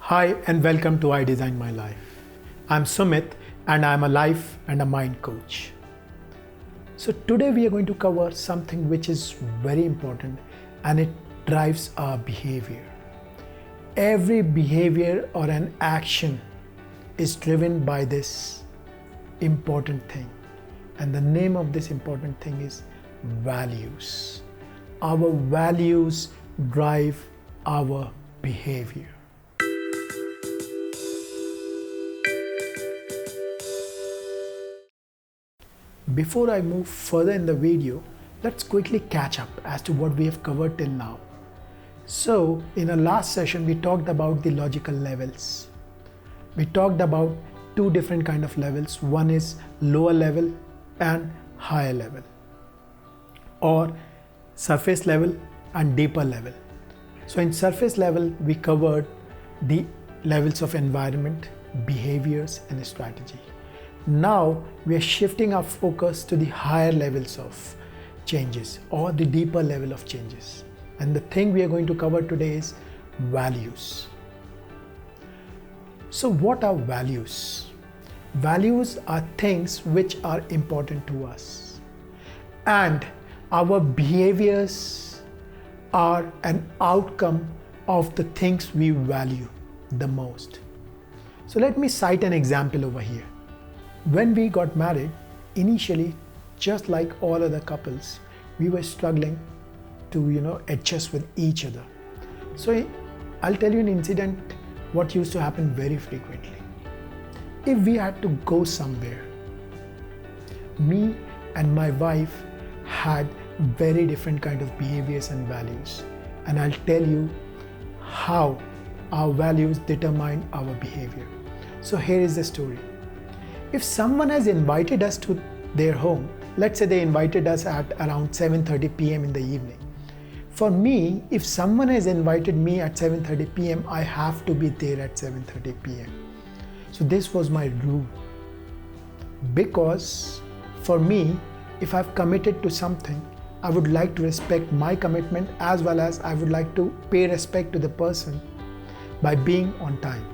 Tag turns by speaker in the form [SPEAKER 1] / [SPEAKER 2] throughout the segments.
[SPEAKER 1] Hi and welcome to I Design My Life. I'm Sumit and I'm a life and a mind coach. So today we are going to cover something which is very important and it drives our behavior. Every behavior or an action is driven by this important thing. And the name of this important thing is values. Our values drive our behavior. Before I move further in the video, let's quickly catch up as to what we have covered till now. So, in our last session, we talked about the logical levels. We talked about two different kind of levels. One is lower level and higher level, or surface level and deeper level. So in surface level, we covered the levels of environment, behaviors and strategy. Now we are shifting our focus to the higher levels of changes or the deeper level of changes. And the thing we are going to cover today is values. So what are values? Values are things which are important to us. And our behaviors are an outcome of the things we value the most. So let me cite an example over here. When we got married, initially, just like all other couples, we were struggling to, adjust with each other. So I'll tell you an incident what used to happen very frequently. If we had to go somewhere, me and my wife had very different kind of behaviors and values. And I'll tell you how our values determine our behavior. So here is the story. If someone has invited us to their home, let's say they invited us at around 7:30 p.m. in the evening. For me, if someone has invited me at 7:30 p.m., I have to be there at 7:30 p.m. So this was my rule. Because for me, if I've committed to something, I would like to respect my commitment as well as I would like to pay respect to the person by being on time.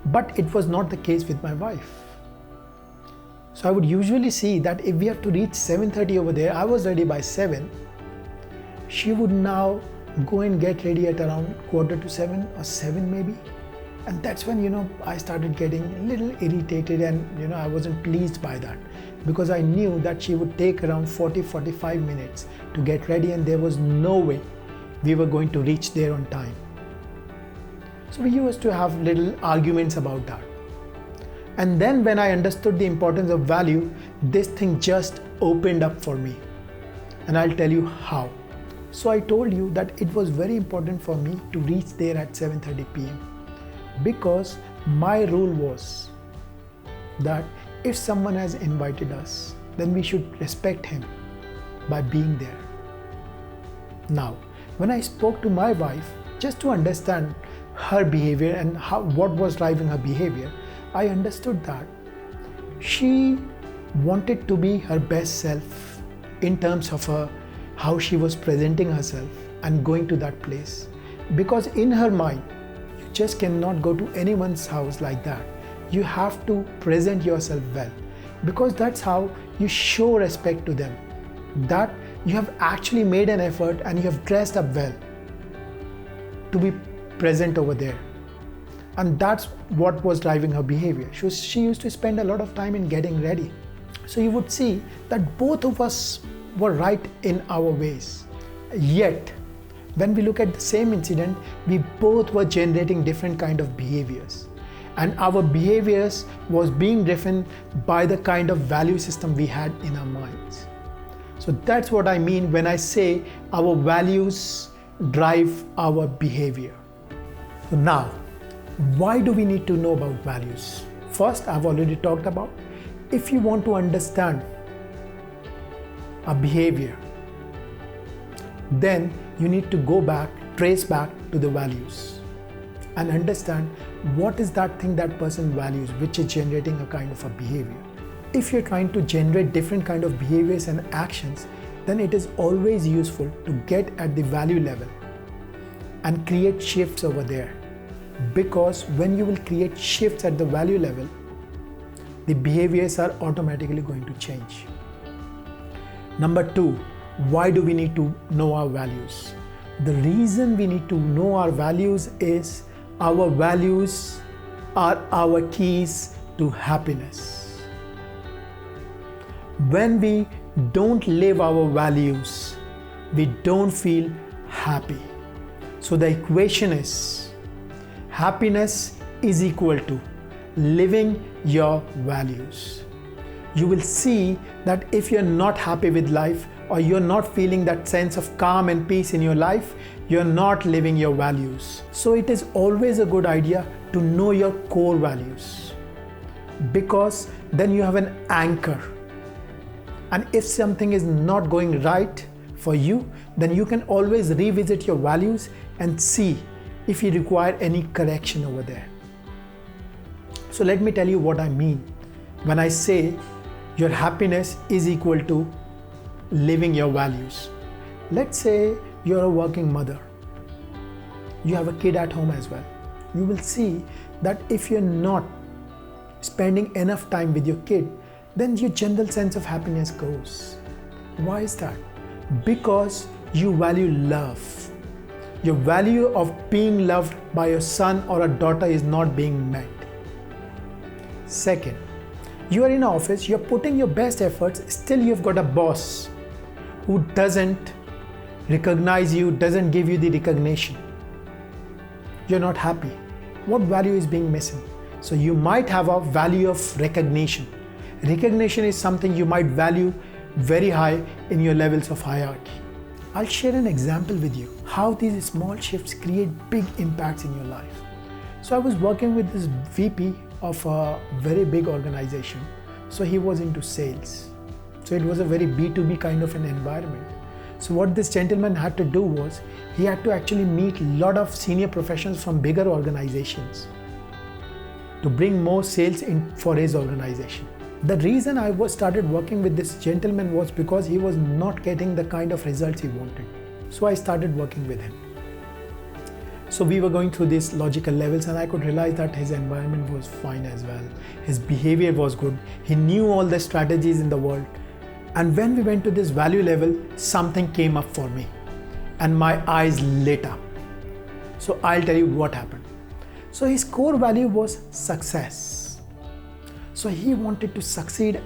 [SPEAKER 1] But it was not the case with my wife. So I would usually see that if we have to reach 7:30 over there, I was ready by 7. She would now go and get ready at around 7:15 or 7 maybe. And that's when, I started getting a little irritated and, I wasn't pleased by that. Because I knew that she would take around 40-45 minutes to get ready and there was no way we were going to reach there on time. So we used to have little arguments about that. And then when I understood the importance of value, this thing just opened up for me. And I'll tell you how. So I told you that it was very important for me to reach there at 7:30 p.m. Because my rule was that if someone has invited us, then we should respect him by being there. Now, when I spoke to my wife, just to understand her behavior and what was driving her behavior, I understood that she wanted to be her best self in terms of how she was presenting herself and going to that place. Because in her mind, you just cannot go to anyone's house like that. You have to present yourself well, because that's how you show respect to them, that you have actually made an effort and you have dressed up well to be present over there. And that's what was driving her behavior. She used to spend a lot of time in getting ready. So you would see that both of us were right in our ways. Yet, when we look at the same incident, we both were generating different kind of behaviors. And our behaviors was being driven by the kind of value system we had in our minds. So that's what I mean when I say our values drive our behavior. So now, why do we need to know about values? First, I've already talked about, if you want to understand a behavior, then you need to go back, trace back to the values and understand what is that thing that person values which is generating a kind of a behavior. If you're trying to generate different kind of behaviors and actions, then it is always useful to get at the value level and create shifts over there. Because when you will create shifts at the value level, the behaviors are automatically going to change. Number 2, why do we need to know our values? The reason we need to know our values is our values are our keys to happiness. When we don't live our values, we don't feel happy. So the equation is happiness is equal to living your values. You will see that if you're not happy with life, or you're not feeling that sense of calm and peace in your life, you're not living your values. So it is always a good idea to know your core values, because then you have an anchor. And if something is not going right for you, then you can always revisit your values and see if you require any correction over there. So let me tell you what I mean when I say your happiness is equal to living your values. Let's say you're a working mother. You have a kid at home as well. You will see that if you're not spending enough time with your kid, then your general sense of happiness goes. Why is that? Because you value love. Your value of being loved by your son or a daughter is not being met. Second, you are in an office, you're putting your best efforts, still you've got a boss who doesn't recognize you, doesn't give you the recognition. You're not happy. What value is being missing? So you might have a value of recognition. Recognition is something you might value very high in your levels of hierarchy. I'll share an example with you how these small shifts create big impacts in your life. So I was working with this VP of a very big organization. So he was into sales. So it was a very B2B kind of an environment. So what this gentleman had to do was, he had to actually meet a lot of senior professionals from bigger organizations to bring more sales in for his organization. The reason I started working with this gentleman was because he was not getting the kind of results he wanted. So I started working with him. So we were going through these logical levels, and I could realize that his environment was fine as well. His behavior was good. He knew all the strategies in the world. And when we went to this value level, something came up for me and my eyes lit up. So I'll tell you what happened. So his core value was success. So he wanted to succeed,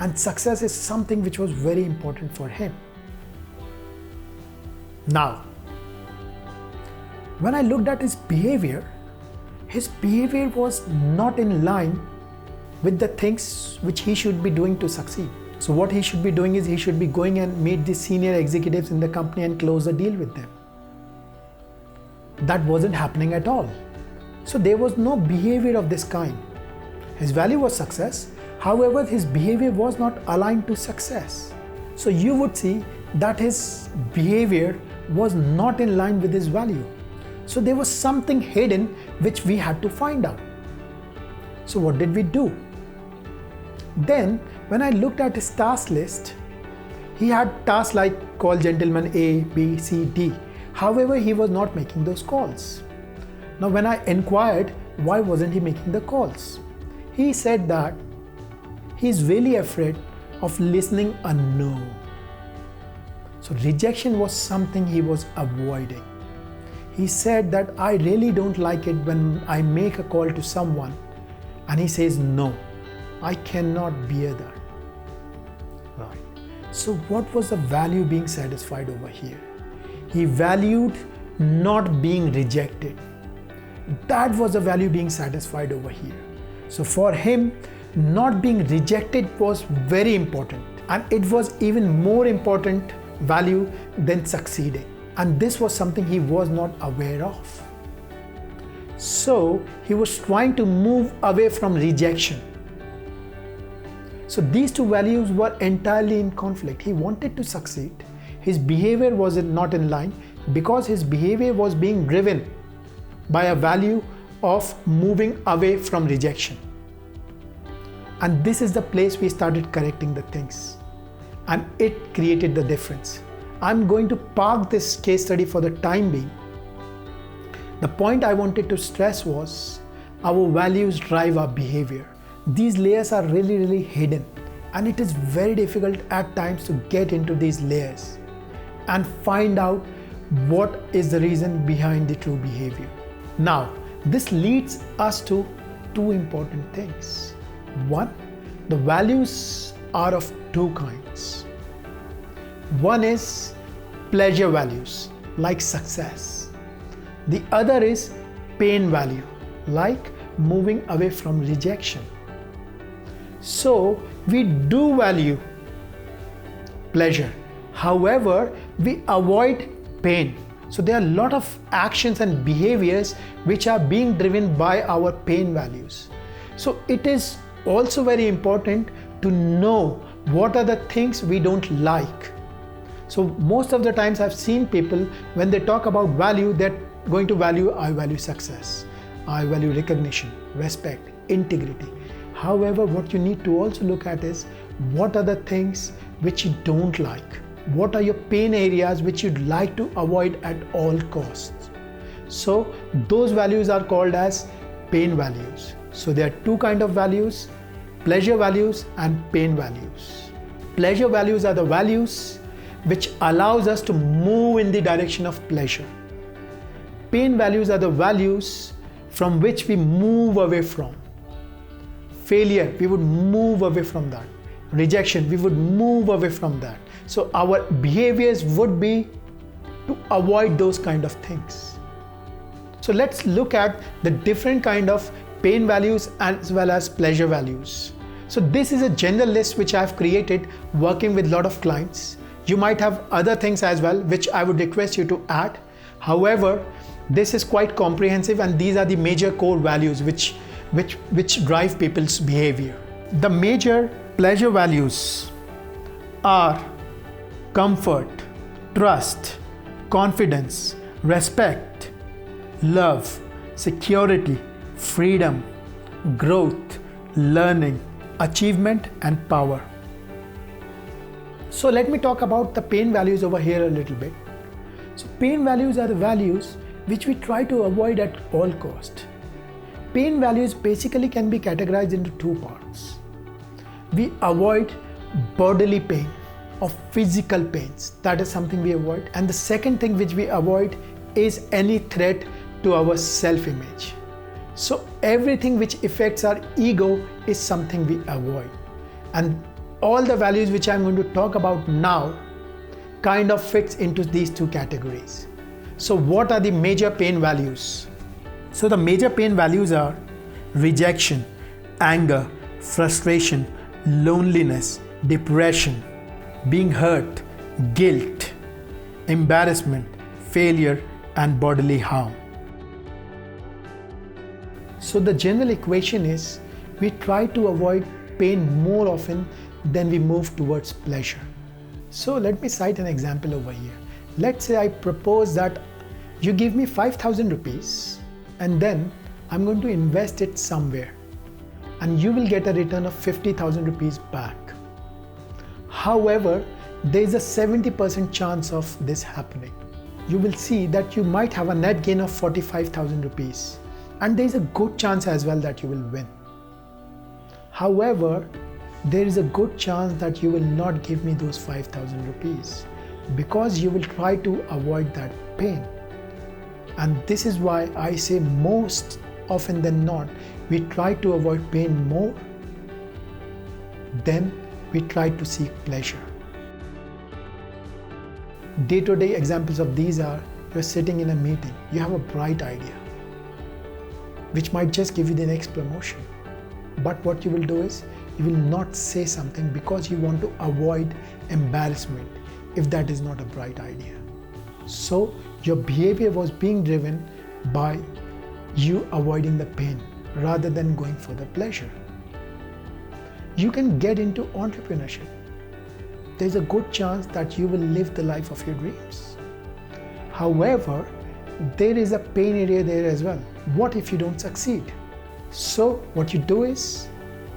[SPEAKER 1] and success is something which was very important for him. Now, when I looked at his behavior was not in line with the things which he should be doing to succeed. So what he should be doing is, he should be going and meet the senior executives in the company and close a deal with them. That wasn't happening at all. So there was no behavior of this kind. His value was success. However, his behavior was not aligned to success. So you would see that his behavior was not in line with his value. So there was something hidden which we had to find out. So what did we do? Then when I looked at his task list, he had tasks like call gentleman A, B, C, D. However, he was not making those calls. Now when I inquired why wasn't he making the calls, he said that he's really afraid of listening a no. So rejection was something he was avoiding. He said that I really don't like it when I make a call to someone and he says no. I cannot bear that. Right. So what was the value being satisfied over here? He valued not being rejected. That was the value being satisfied over here. So for him, not being rejected was very important, and it was even more important value than succeeding. And this was something he was not aware of. So he was trying to move away from rejection. So these two values were entirely in conflict. He wanted to succeed. His behavior was not in line because his behavior was being driven by a value of moving away from rejection. And this is the place we started correcting the things. And it created the difference. I'm going to park this case study for the time being. The point I wanted to stress was our values drive our behavior. These layers are really hidden, and it is very difficult at times to get into these layers and find out what is the reason behind the true behavior. Now, this leads us to two important things. One, the values are of two kinds. One is pleasure values, like success. The other is pain value, like moving away from rejection. So, we do value pleasure. However, we avoid pain. So there are a lot of actions and behaviors which are being driven by our pain values. So it is also very important to know what are the things we don't like. So most of the times I've seen people, when they talk about value, they're going to value, I value success, I value recognition, respect, integrity. However, what you need to also look at is what are the things which you don't like. What are your pain areas which you'd like to avoid at all costs? So those values are called as pain values. So there are two kinds of values, pleasure values and pain values. Pleasure values are the values which allows us to move in the direction of pleasure. Pain values are the values from which we move away from. Failure, we would move away from that. Rejection, we would move away from that. So our behaviors would be to avoid those kind of things. So let's look at the different kind of pain values as well as pleasure values. So this is a general list which I've created working with a lot of clients. You might have other things as well which I would request you to add. However, this is quite comprehensive and these are the major core values which drive people's behavior. The major pleasure values are comfort, trust, confidence, respect, love, security, freedom, growth, learning, achievement, and power. So let me talk about the pain values over here a little bit. So pain values are the values which we try to avoid at all cost. Pain values basically can be categorized into two parts. We avoid bodily pain or physical pains. That is something we avoid. And the second thing which we avoid is any threat to our self-image. So everything which affects our ego is something we avoid. And all the values which I'm going to talk about now kind of fits into these two categories. So what are the major pain values? So the major pain values are rejection, anger, frustration, loneliness, depression, being hurt, guilt, embarrassment, failure, and bodily harm. So the general equation is we try to avoid pain more often than we move towards pleasure. So let me cite an example over here. Let's say I propose that you give me 5,000 rupees and then I'm going to invest it somewhere and you will get a return of 50,000 rupees back. However, there is a 70% chance of this happening. You will see that you might have a net gain of 45,000 rupees and there is a good chance as well that you will win. However, there is a good chance that you will not give me those 5,000 rupees because you will try to avoid that pain. And this is why I say most often than not, we try to avoid pain more than we try to seek pleasure. Day-to-day examples of these are, you're sitting in a meeting, you have a bright idea, which might just give you the next promotion. But what you will do is, you will not say something because you want to avoid embarrassment if that is not a bright idea. So your behavior was being driven by you avoiding the pain rather than going for the pleasure. You can get into entrepreneurship. There's a good chance that you will live the life of your dreams. However, there is a pain area there as well. What if you don't succeed? So what you do is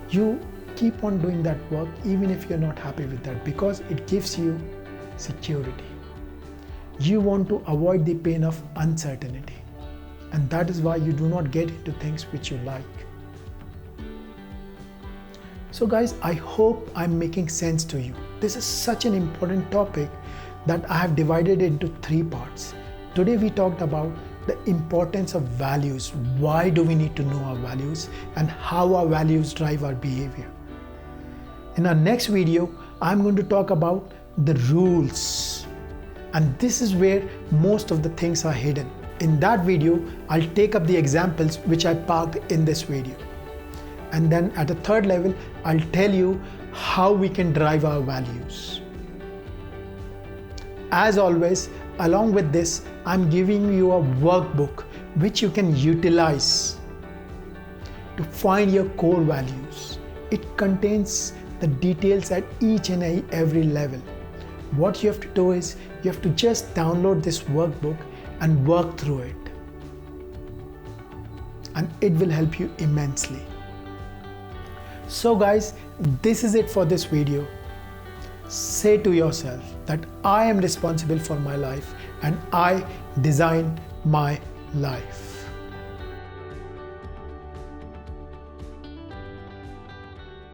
[SPEAKER 1] you keep on doing that work even if you're not happy with that because it gives you security. You want to avoid the pain of uncertainty. and that is why you do not get into things which you like. So guys, I hope I'm making sense to you. This is such an important topic that I have divided into 3 parts. Today we talked about the importance of values. Why do we need to know our values and how our values drive our behavior? In our next video, I'm going to talk about the rules. And this is where most of the things are hidden. In that video, I'll take up the examples which I parked in this video. And then at a third level, I'll tell you how we can drive our values. As always, along with this, I'm giving you a workbook which you can utilize to find your core values. It contains the details at each and every level. What you have to do is you have to just download this workbook and work through it. And it will help you immensely. So guys, this is it for this video. Say to yourself that I am responsible for my life and I design my life.